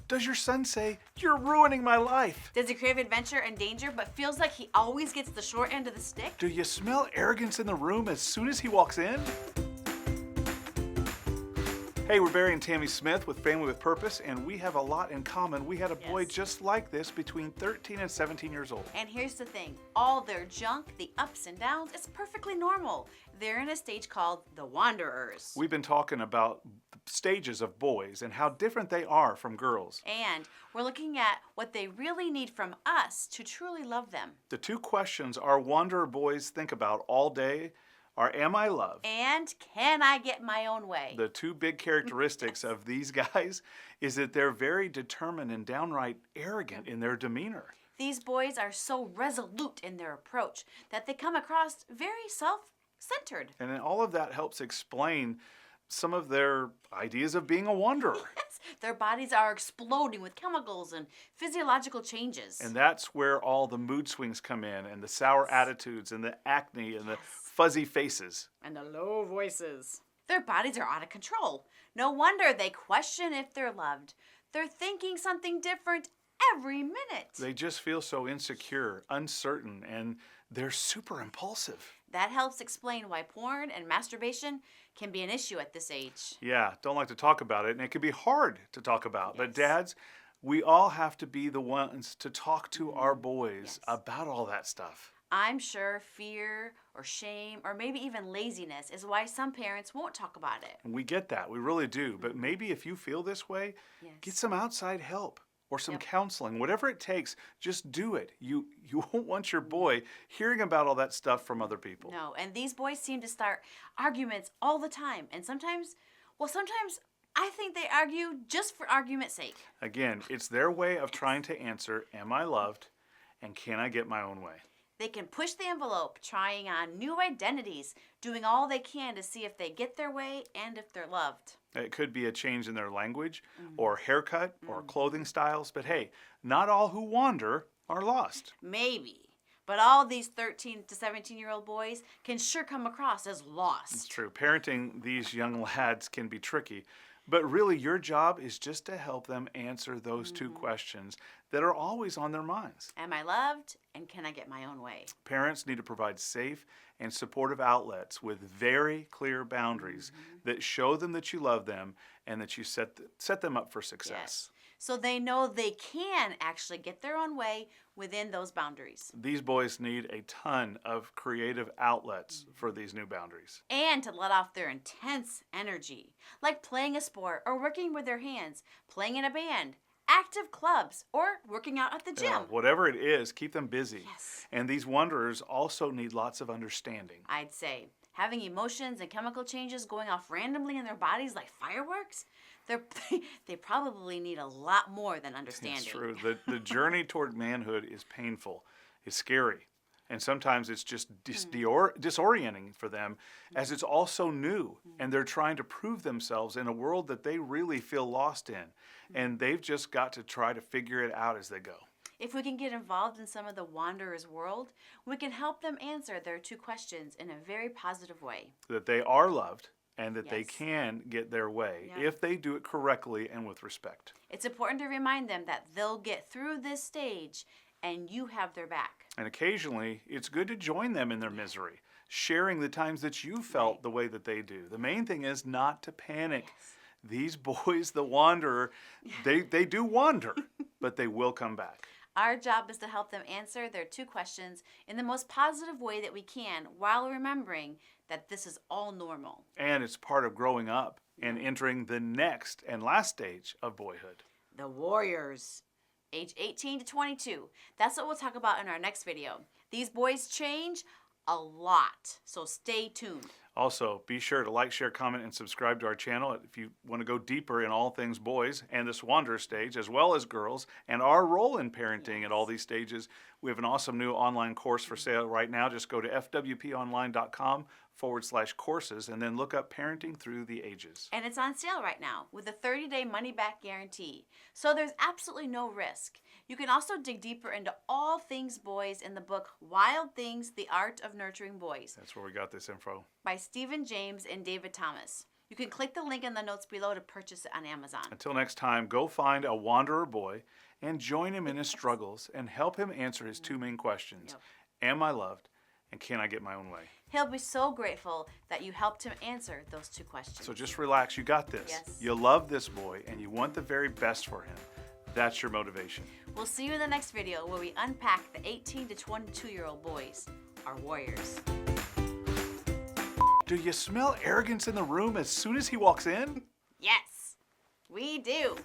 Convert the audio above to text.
Does your son say, "You're ruining my life"? Does he crave adventure and danger but feels like he always gets the short end of the stick? Do you smell arrogance in the room as soon as he walks in? Hey, we're Barry and Tammy Smith with Family with Purpose, and we have a lot in common. We had a boy just like this between 13 and 17 years old. And here's the thing, all their junk, the ups and downs, is perfectly normal. They're in a stage called the Wanderers. We've been talking about the stages of boys and how different they are from girls. And we're looking at what they really need from us to truly love them. The two questions our Wanderer boys think about all day are, am I loved? And can I get my own way? The two big characteristics of these guys is that they're very determined and downright arrogant in their demeanor. These boys are so resolute in their approach that they come across very self-centered. And then all of that helps explain some of their ideas of being a wanderer. Yes, their bodies are exploding with chemicals and physiological changes. And that's where all the mood swings come in, and the sour attitudes, and the acne, and the fuzzy faces. And the low voices. Their bodies are out of control. No wonder they question if they're loved. They're thinking something different every minute. They just feel so insecure, uncertain, and they're super impulsive. That helps explain why porn and masturbation can be an issue at this age. Yeah, don't like to talk about it, and it can be hard to talk about. But dads, we all have to be the ones to talk to our boys about all that stuff. I'm sure fear or shame or maybe even laziness is why some parents won't talk about it. And we get that, we really do. But maybe if you feel this way, get some outside help or some counseling, whatever it takes, just do it. You won't want your boy hearing about all that stuff from other people. No, and these boys seem to start arguments all the time. And sometimes I think they argue just for argument's sake. Again, it's their way of trying to answer, am I loved and can I get my own way? They can push the envelope, trying on new identities, doing all they can to see if they get their way and if they're loved. It could be a change in their language or haircut or clothing styles, but hey, not all who wander are lost. Maybe. But all these 13 to 17-year-old boys can sure come across as lost. It's true. Parenting these young lads can be tricky. But really, your job is just to help them answer those two questions that are always on their minds. Am I loved? And can I get my own way? Parents need to provide safe and supportive outlets with very clear boundaries that show them that you love them and that you set them up for success. Yes. So they know they can actually get their own way within those boundaries. These boys need a ton of creative outlets for these new boundaries. And to let off their intense energy, like playing a sport or working with their hands, playing in a band, active clubs, or working out at the gym. Whatever it is, keep them busy. Yes. And these wanderers also need lots of understanding. I'd say having emotions and chemical changes going off randomly in their bodies like fireworks, they probably need a lot more than understanding. It's true. The journey toward manhood is painful. It's scary. And sometimes it's just disorienting for them as it's all so new. And they're trying to prove themselves in a world that they really feel lost in. And they've just got to try to figure it out as they go. If we can get involved in some of the wanderers' world, we can help them answer their two questions in a very positive way. That they are loved and that they can get their way if they do it correctly and with respect. It's important to remind them that they'll get through this stage and you have their back. And occasionally, it's good to join them in their misery, sharing the times that you felt the way that they do. The main thing is not to panic. These boys, the wanderer, they do wander, but they will come back. Our job is to help them answer their two questions in the most positive way that we can while remembering that this is all normal. And it's part of growing up and entering the next and last stage of boyhood. The warriors, age 18 to 22. That's what we'll talk about in our next video. These boys change a lot, so stay tuned. Also, be sure to like, share, comment, and subscribe to our channel if you want to go deeper in all things boys and this wanderer stage, as well as girls, and our role in parenting at all these stages. We have an awesome new online course for sale right now. Just go to fwponline.com/courses and then look up Parenting Through the Ages. And it's on sale right now with a 30-day money-back guarantee. So there's absolutely no risk. You can also dig deeper into all things boys in the book Wild Things, The Art of Nurturing Boys. That's where we got this info. By Stephen James and David Thomas. You can click the link in the notes below to purchase it on Amazon. Until next time, go find a wanderer boy and join him in his struggles and help him answer his two main questions. Yep. Am I loved? And can I get my own way? He'll be so grateful that you helped him answer those two questions. So just relax. You got this. Yes. You love this boy and you want the very best for him. That's your motivation. We'll see you in the next video where we unpack the 18 to 22-year-old boys, our warriors. Do you smell arrogance in the room as soon as he walks in? Yes, we do.